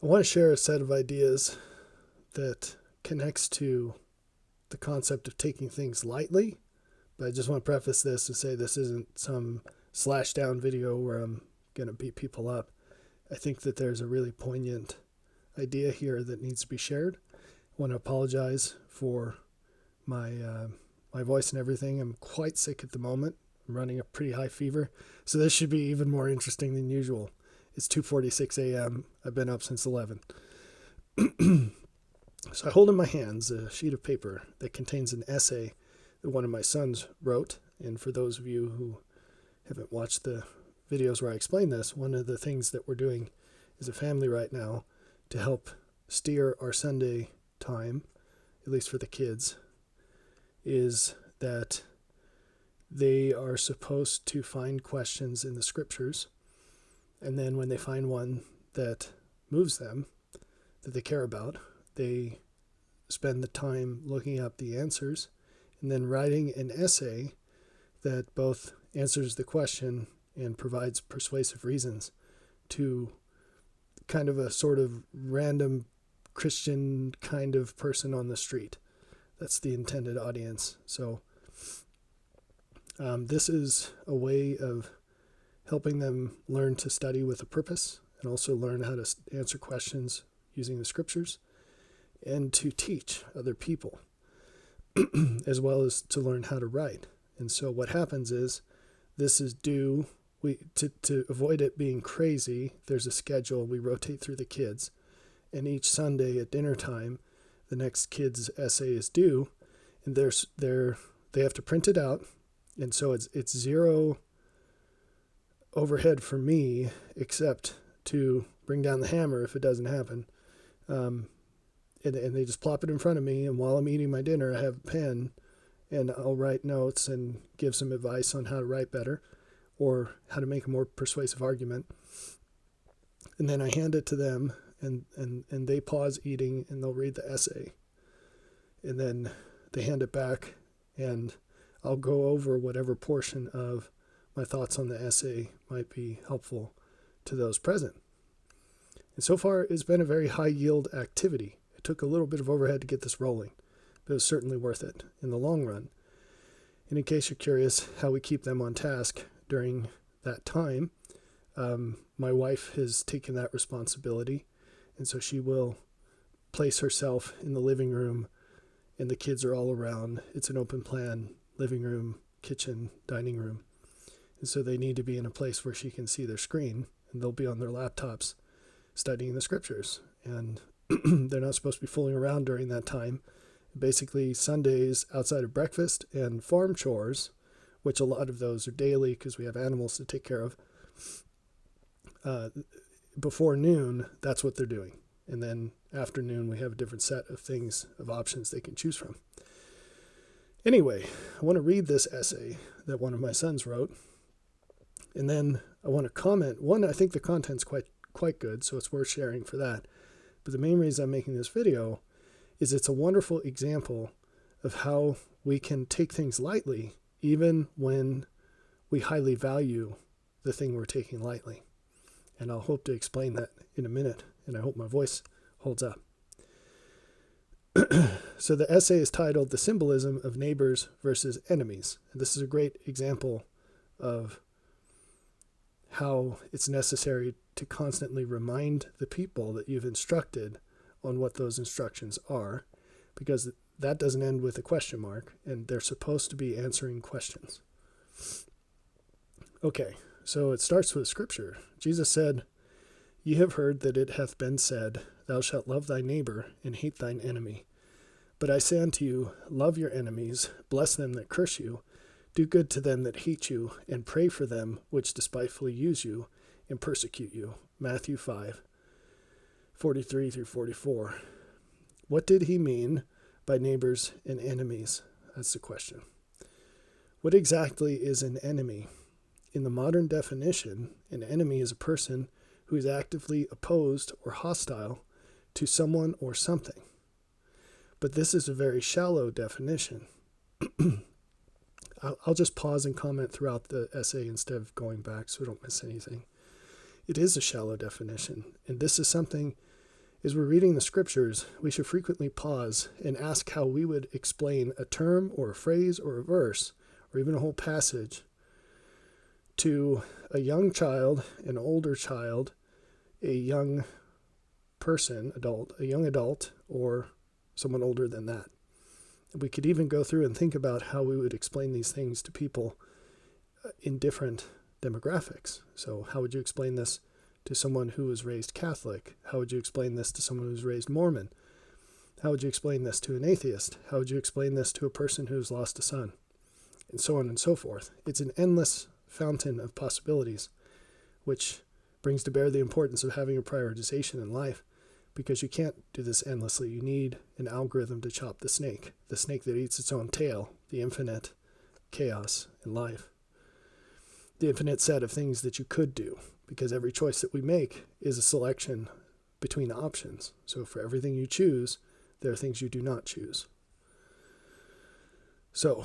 I want to share a set of ideas that connects to the concept of taking things lightly. But I just want to preface this to say this isn't some slash down video where I'm going to beat people up. I think that there's a really poignant idea here that needs to be shared. I want to apologize for my voice and everything. I'm quite sick at the moment. I'm running a pretty high fever, so this should be even more interesting than usual. It's 2:46 a.m. I've been up since 11. So I hold in my hands a sheet of paper that contains an essay that one of my sons wrote. And for those of you who haven't watched the videos where I explain this, one of the things that we're doing as a family right now to help steer our Sunday time, at least for the kids, is that they are supposed to find questions in the scriptures, and then when they find one that moves them, that they care about, they spend the time looking up the answers and then writing an essay that both answers the question and provides persuasive reasons to kind of a sort of random Christian kind of person on the street. That's the intended audience. So this is a way of helping them learn to study with a purpose and also learn how to answer questions using the scriptures and to teach other people as well as to learn how to write. And so what happens is this is due, to avoid it being crazy, there's a schedule. We rotate through the kids, and each Sunday at dinner time, the next kid's essay is due, and they have to print it out. And so it's zero overhead for me, except to bring down the hammer if it doesn't happen. And they just plop it in front of me, and while I'm eating my dinner, I have a pen, and I'll write notes and give some advice on how to write better or how to make a more persuasive argument. And then I hand it to them, and they pause eating, and they'll read the essay. And then they hand it back, and I'll go over whatever portion of my thoughts on the essay might be helpful to those present. And so far, it's been a very high-yield activity. It took a little bit of overhead to get this rolling, but it was certainly worth it in the long run. And in case you're curious how we keep them on task during that time, my wife has taken that responsibility, and so she will place herself in the living room, and the kids are all around. It's an open plan living room, kitchen, dining room. And so they need to be in a place where she can see their screen, and they'll be on their laptops studying the scriptures. And they're not supposed to be fooling around during that time. Basically, Sundays outside of breakfast and farm chores, which a lot of those are daily because we have animals to take care of, before noon, that's what they're doing. And then afternoon, we have a different set of things, of options they can choose from. Anyway, I want to read this essay that one of my sons wrote. And then I want to comment. One, I think the content's quite good, so it's worth sharing for that. But the main reason I'm making this video is it's a wonderful example of how we can take things lightly, even when we highly value the thing we're taking lightly. And I'll hope to explain that in a minute, and I hope my voice holds up. So the essay is titled "The Symbolism of Neighbors versus Enemies." And this is a great example of how it's necessary to constantly remind the people that you've instructed on what those instructions are, because that doesn't end with a question mark, and they're supposed to be answering questions. Okay, so it starts with scripture. Jesus said, "Ye have heard that it hath been said, Thou shalt love thy neighbor and hate thine enemy. But I say unto you, love your enemies, bless them that curse you, do good to them that hate you, and pray for them which despitefully use you and persecute you." Matthew 5:43-44. What did he mean by neighbors and enemies? That's the question. What exactly is an enemy? In the modern definition, an enemy is a person who is actively opposed or hostile to someone or something. But this is a very shallow definition. I'll just pause and comment throughout the essay instead of going back so I don't miss anything. It is a shallow definition, and this is something As we're reading the scriptures, we should frequently pause and ask how we would explain a term or a phrase or a verse or even a whole passage to a young child, an older child, a young person, a young adult, or someone older than that. We could even go through and think about how we would explain these things to people in different demographics. So how would you explain this to someone who was raised Catholic? How would you explain this to someone who was raised Mormon? How would you explain this to an atheist? How would you explain this to a person who's lost a son? And so on and so forth. It's an endless fountain of possibilities, which brings to bear the importance of having a prioritization in life, because you can't do this endlessly. You need an algorithm to chop the snake that eats its own tail, the infinite chaos in life, the infinite set of things that you could do, because every choice that we make is a selection between options. So for everything you choose, there are things you do not choose. So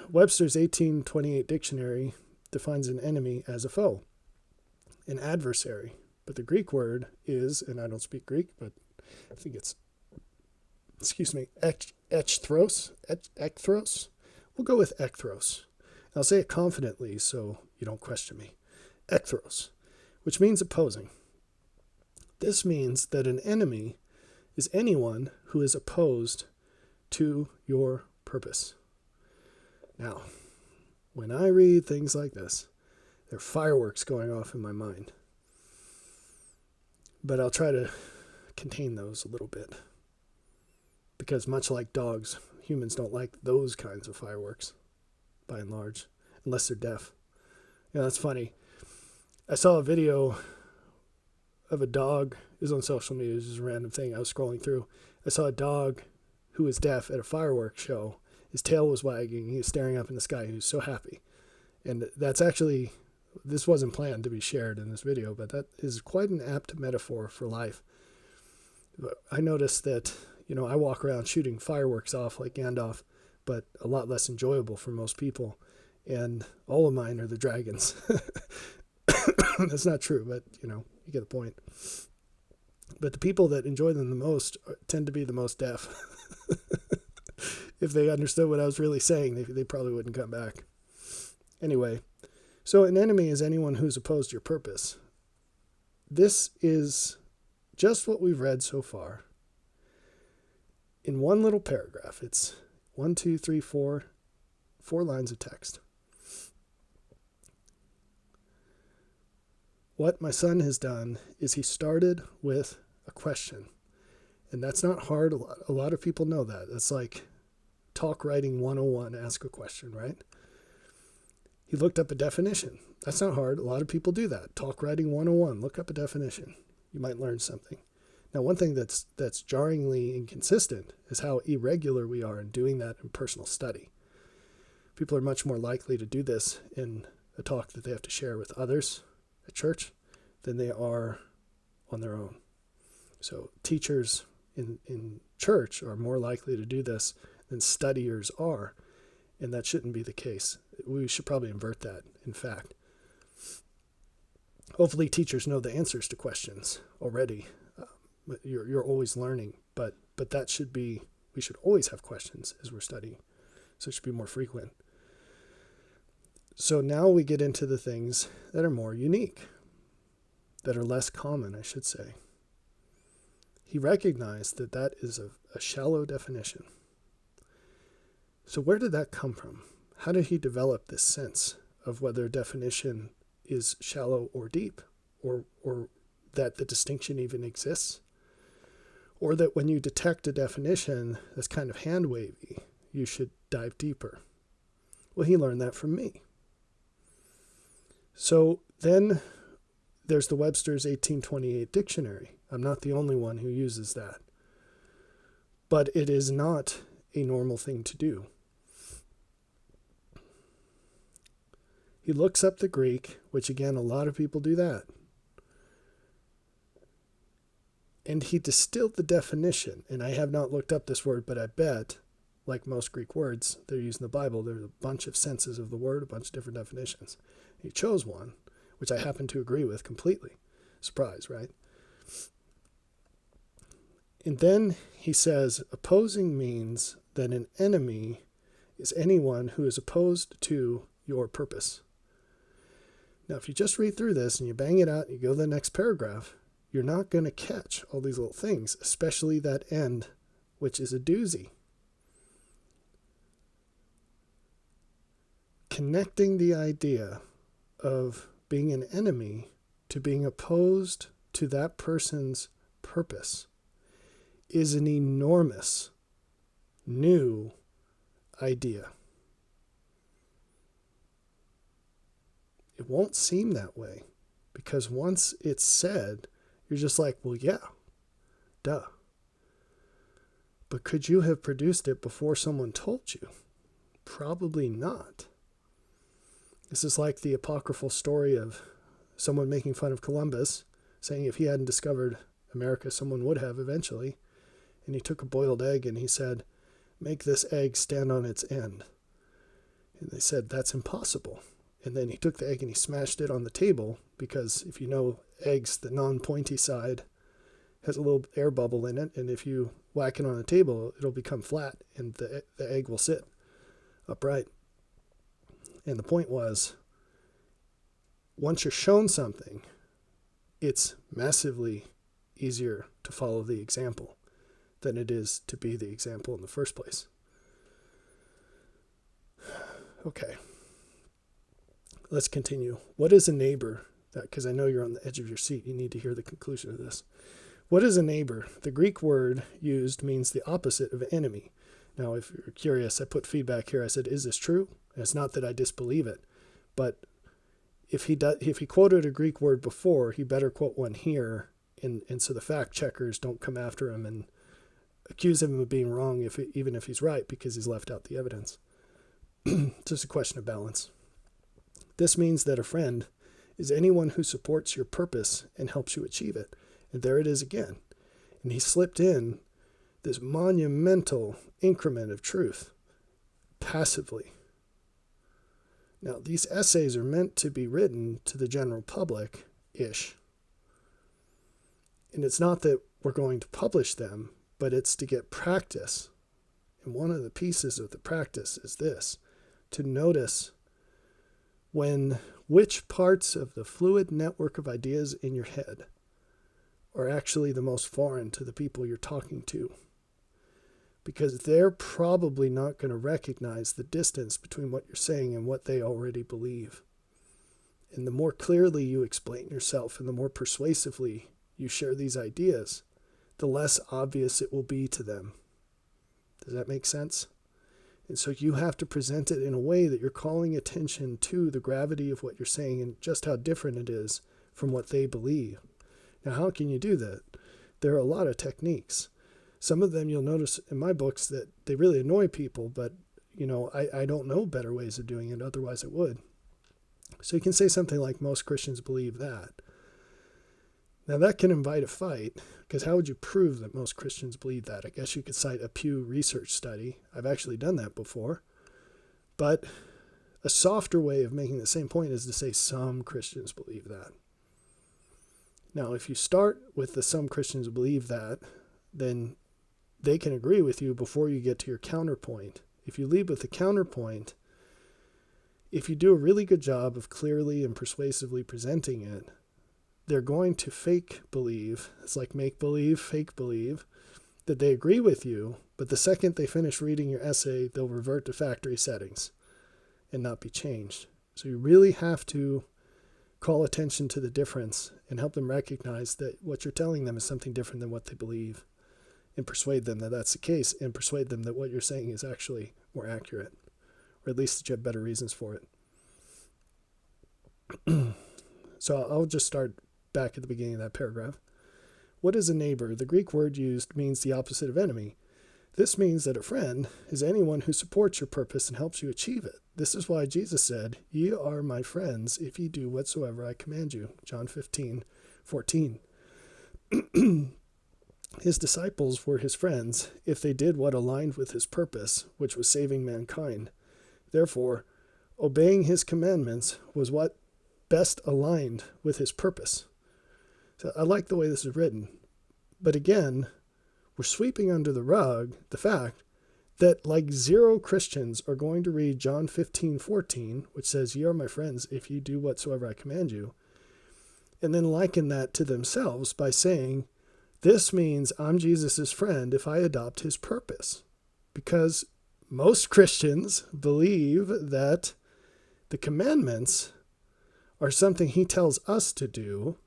Webster's 1828 dictionary defines an enemy as a foe, an adversary. But the Greek word is, and I don't speak Greek, but I think it's, ekthros. We'll go with ekthros. I'll say it confidently so you don't question me. Ekthros, which means opposing. This means that an enemy is anyone who is opposed to your purpose. Now, when I read things like this, there are fireworks going off in my mind. But I'll try to contain those a little bit. Because much like dogs, humans don't like those kinds of fireworks, by and large, unless they're deaf. That's funny. I saw a video of a dog. It was on social media. It was just a random thing I was scrolling through. I saw a dog who was deaf at a fireworks show. His tail was wagging. He was staring up in the sky. He was so happy. And that's actually... This wasn't planned to be shared in this video, but that is quite an apt metaphor for life. I noticed that, I walk around shooting fireworks off like Gandalf, but a lot less enjoyable for most people. And all of mine are the dragons. That's not true, but, you get the point. But the people that enjoy them the most tend to be the most deaf. If they understood what I was really saying, they probably wouldn't come back. Anyway. So an enemy is anyone who's opposed to your purpose. This is just what we've read so far. In one little paragraph, it's 4 lines of text. What my son has done is he started with a question. And that's not hard. A lot of people know that. It's like talk writing 101, ask a question, right? He looked up a definition. That's not hard. A lot of people do that. Talk writing 101. Look up a definition. You might learn something. Now, one thing that's jarringly inconsistent is how irregular we are in doing that in personal study. People are much more likely to do this in a talk that they have to share with others at church than they are on their own. So teachers in church are more likely to do this than studiers are. And that shouldn't be the case. We should probably invert that, in fact. Hopefully teachers know the answers to questions already. You're always learning, but that should be, we should always have questions as we're studying. So it should be more frequent. So now we get into the things that are more unique, that are less common, I should say. He recognized that is a shallow definition. So where did that come from? How did he develop this sense of whether a definition is shallow or deep, or that the distinction even exists? Or that when you detect a definition that's kind of hand-wavy, you should dive deeper? Well, he learned that from me. So then there's the Webster's 1828 dictionary. I'm not the only one who uses that. But it is not a normal thing to do. He looks up the Greek, which again, a lot of people do that. And he distilled the definition. And I have not looked up this word, but I bet, like most Greek words that are used in the Bible, there's a bunch of senses of the word, a bunch of different definitions. He chose one, which I happen to agree with completely. Surprise, right? And then he says, opposing means that an enemy is anyone who is opposed to your purpose. Now, if you just read through this and you bang it out and you go to the next paragraph, you're not going to catch all these little things, especially that end, which is a doozy. Connecting the idea of being an enemy to being opposed to that person's purpose is an enormous new idea. It won't seem that way because once it's said, you're just like, well, yeah, duh. But could you have produced it before someone told you? Probably not. This is like the apocryphal story of someone making fun of Columbus, saying if he hadn't discovered America, someone would have eventually. And he took a boiled egg and he said, make this egg stand on its end. And they said, that's impossible. And then he took the egg and he smashed it on the table because if you know eggs, the non-pointy side has a little air bubble in it. And if you whack it on the table, it'll become flat and the egg will sit upright. And the point was, once you're shown something, it's massively easier to follow the example than it is to be the example in the first place. Okay. Let's continue. What is a neighbor? Because I know you're on the edge of your seat. You need to hear the conclusion of this. What is a neighbor? The Greek word used means the opposite of enemy. Now, if you're curious, I put feedback here. I said, is this true? And it's not that I disbelieve it, but if he quoted a Greek word before, he better quote one here, and so the fact checkers don't come after him and accuse him of being wrong, even if he's right, because he's left out the evidence. It's just a question of balance. This means that a friend is anyone who supports your purpose and helps you achieve it. And there it is again. And he slipped in this monumental increment of truth passively. Now, these essays are meant to be written to the general public-ish. And it's not that we're going to publish them, but it's to get practice. And one of the pieces of the practice is this, to notice which parts of the fluid network of ideas in your head are actually the most foreign to the people you're talking to. Because they're probably not going to recognize the distance between what you're saying and what they already believe. And the more clearly you explain yourself and the more persuasively you share these ideas, the less obvious it will be to them. Does that make sense? And so you have to present it in a way that you're calling attention to the gravity of what you're saying and just how different it is from what they believe. Now, how can you do that? There are a lot of techniques. Some of them you'll notice in my books that they really annoy people, but I don't know better ways of doing it, otherwise it would. So you can say something like, most Christians believe that. Now that can invite a fight, because how would you prove that most Christians believe that? I guess you could cite a Pew Research study. I've actually done that before. But a softer way of making the same point is to say some Christians believe that. Now, if you start with the some Christians believe that, then they can agree with you before you get to your counterpoint. If you lead with the counterpoint, if you do a really good job of clearly and persuasively presenting it, they're going to fake believe, it's like make believe, fake believe, that they agree with you, but the second they finish reading your essay, they'll revert to factory settings and not be changed. So you really have to call attention to the difference and help them recognize that what you're telling them is something different than what they believe, and persuade them that that's the case, and persuade them that what you're saying is actually more accurate, or at least that you have better reasons for it. So I'll just start back at the beginning of that paragraph. What is a neighbor? The Greek word used means the opposite of enemy. This means that a friend is anyone who supports your purpose and helps you achieve it. This is why Jesus said, "Ye are my friends if ye do whatsoever I command you." John 15:14. His disciples were his friends if they did what aligned with his purpose, which was saving mankind. Therefore, obeying his commandments was what best aligned with his purpose. So I like the way this is written. But again, we're we're sweeping under the rug the fact that like zero Christians are going to read John 15:14, which says, "Ye are my friends if you do whatsoever I command you," and then liken that to themselves by saying, this means I'm Jesus's friend if I adopt his purpose. Because most Christians believe that the commandments are something he tells us to do,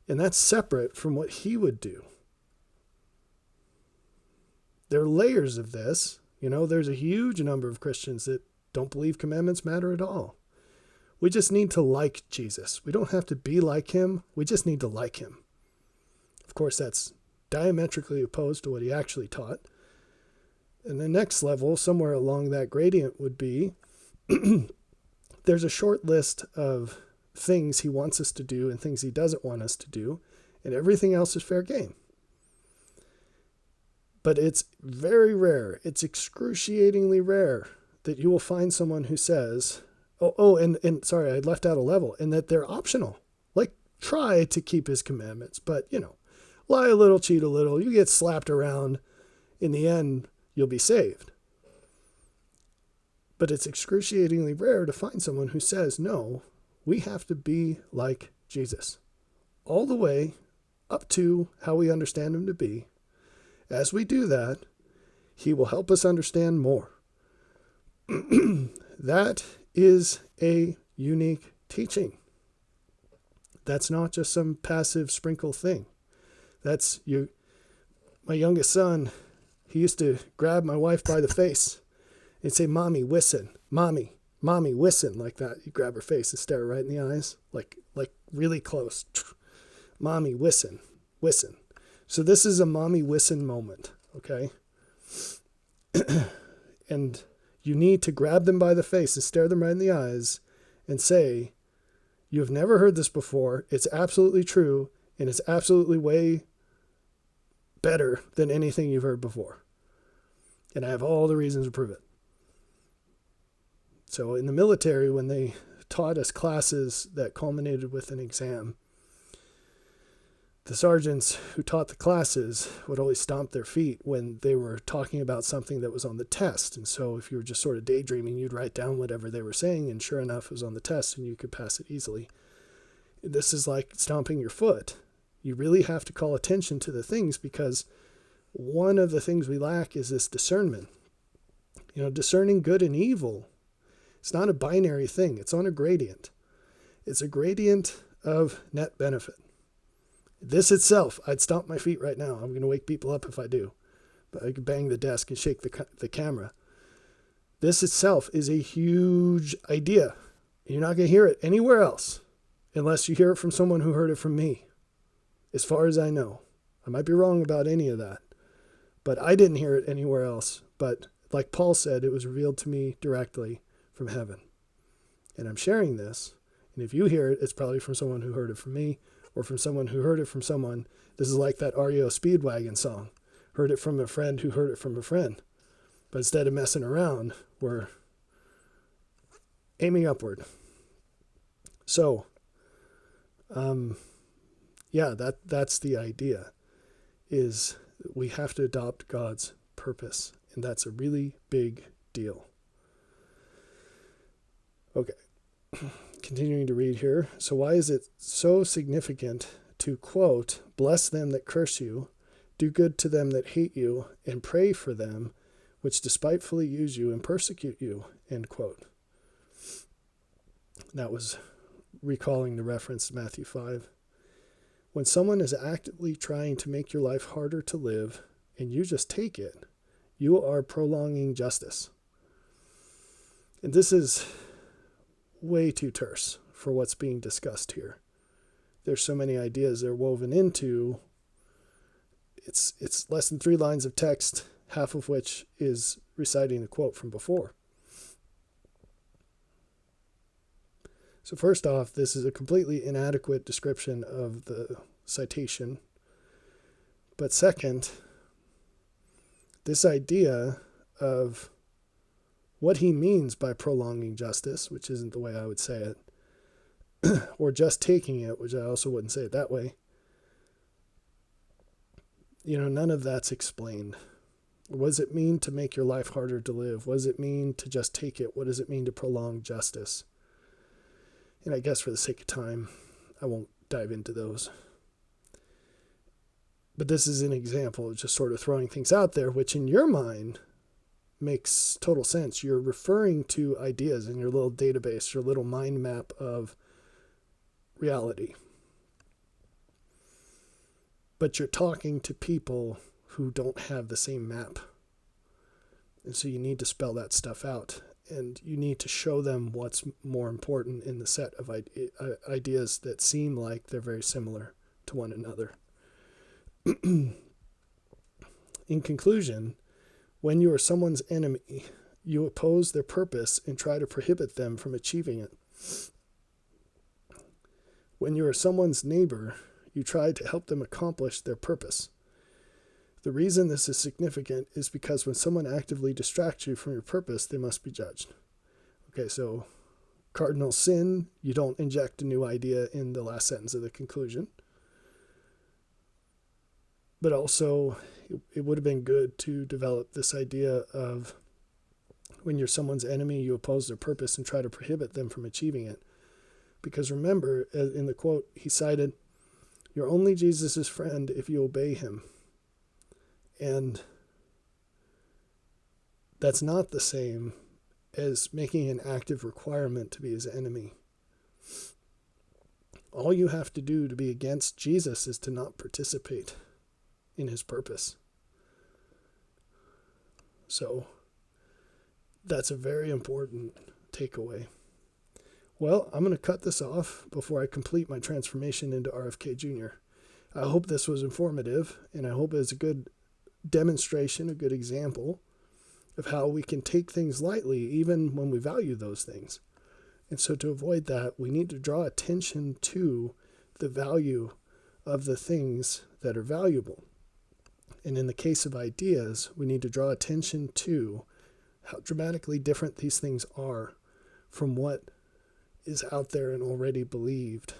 and that's separate from what he would do. There are layers of this. There's a huge number of Christians that don't believe commandments matter at all. We just need to like Jesus. We don't have to be like him. We just need to like him. Of course, that's diametrically opposed to what he actually taught. And the next level, somewhere along that gradient, would be there's a short list of things he wants us to do and things he doesn't want us to do, and everything else is fair game. But it's very rare, it's excruciatingly rare that you will find someone who says, and sorry, I left out a level, and that they're optional. Like, try to keep his commandments, but, lie a little, cheat a little, you get slapped around. In the end, you'll be saved. But it's excruciatingly rare to find someone who says, no, we have to be like Jesus. All the way up to how we understand him to be. As we do that, he will help us understand more. That is a unique teaching. That's not just some passive sprinkle thing. That's you. My youngest son, he used to grab my wife by the face and say, "Mommy, listen, mommy, listen," like that. You grab her face and stare her right in the eyes, like really close. "Mommy, listen." So this is a mommy listen moment, okay? And you need to grab them by the face and stare them right in the eyes and say, "You have never heard this before. It's absolutely true, and it's absolutely way better than anything you've heard before. And I have all the reasons to prove it." So in the military, when they taught us classes that culminated with an exam, the sergeants who taught the classes would always stomp their feet when they were talking about something that was on the test. And so if you were just sort of daydreaming, you'd write down whatever they were saying, and sure enough, it was on the test and you could pass it easily. This is like stomping your foot. You really have to call attention to the things, because one of the things we lack is this discernment. Discerning good and evil. It's not a binary thing. It's on a gradient. It's a gradient of net benefit. This itself, I'd stomp my feet right now. I'm going to wake people up if I do. But I could bang the desk and shake the camera. This itself is a huge idea. You're not going to hear it anywhere else unless you hear it from someone who heard it from me. As far as I know. I might be wrong about any of that. But I didn't hear it anywhere else. But like Paul said, it was revealed to me directly from heaven. And I'm sharing this. And if you hear it, it's probably from someone who heard it from me, or from someone who heard it from someone. This is like that REO Speedwagon song. Heard it from a friend who heard it from a friend. But instead of messing around, we're aiming upward. So, that's the idea, is we have to adopt God's purpose. And that's a really big deal. Okay. Continuing to read here. So why is it so significant to, quote, "Bless them that curse you, do good to them that hate you, and pray for them which despitefully use you and persecute you," end quote. That was recalling the reference to Matthew 5. When someone is actively trying to make your life harder to live and you just take it, you are prolonging justice. And this is way too terse for what's being discussed here. There's so many ideas they're woven into. It's less than 3 lines of text, half of which is reciting the quote from before. So first off, this is a completely inadequate description of the citation. But second, this idea of what he means by prolonging justice, which isn't the way I would say it, or just taking it, which I also wouldn't say it that way, none of that's explained. What does it mean to make your life harder to live? What does it mean to just take it? What does it mean to prolong justice? And I guess for the sake of time, I won't dive into those. But this is an example of just sort of throwing things out there, which in your mind makes total sense. You're referring to ideas in your little database, your little mind map of reality. But you're talking to people who don't have the same map. And so you need to spell that stuff out. And you need to show them what's more important in the set of ideas that seem like they're very similar to one another. In conclusion, when you are someone's enemy, you oppose their purpose and try to prohibit them from achieving it. When you are someone's neighbor, you try to help them accomplish their purpose. The reason this is significant is because when someone actively distracts you from your purpose, they must be judged. Okay, so cardinal sin, you don't inject a new idea in the last sentence of the conclusion. But also, it would have been good to develop this idea of when you're someone's enemy, you oppose their purpose and try to prohibit them from achieving it. Because remember, in the quote he cited, you're only Jesus' friend if you obey him. And that's not the same as making an active requirement to be his enemy. All you have to do to be against Jesus is to not participate in his purpose. So that's a very important takeaway. Well, I'm going to cut this off before I complete my transformation into RFK Jr. I hope this was informative, and I hope it's a good demonstration, a good example of how we can take things lightly even when we value those things. And so to avoid that, we need to draw attention to the value of the things that are valuable. And in the case of ideas, we need to draw attention to how dramatically different these things are from what is out there and already believed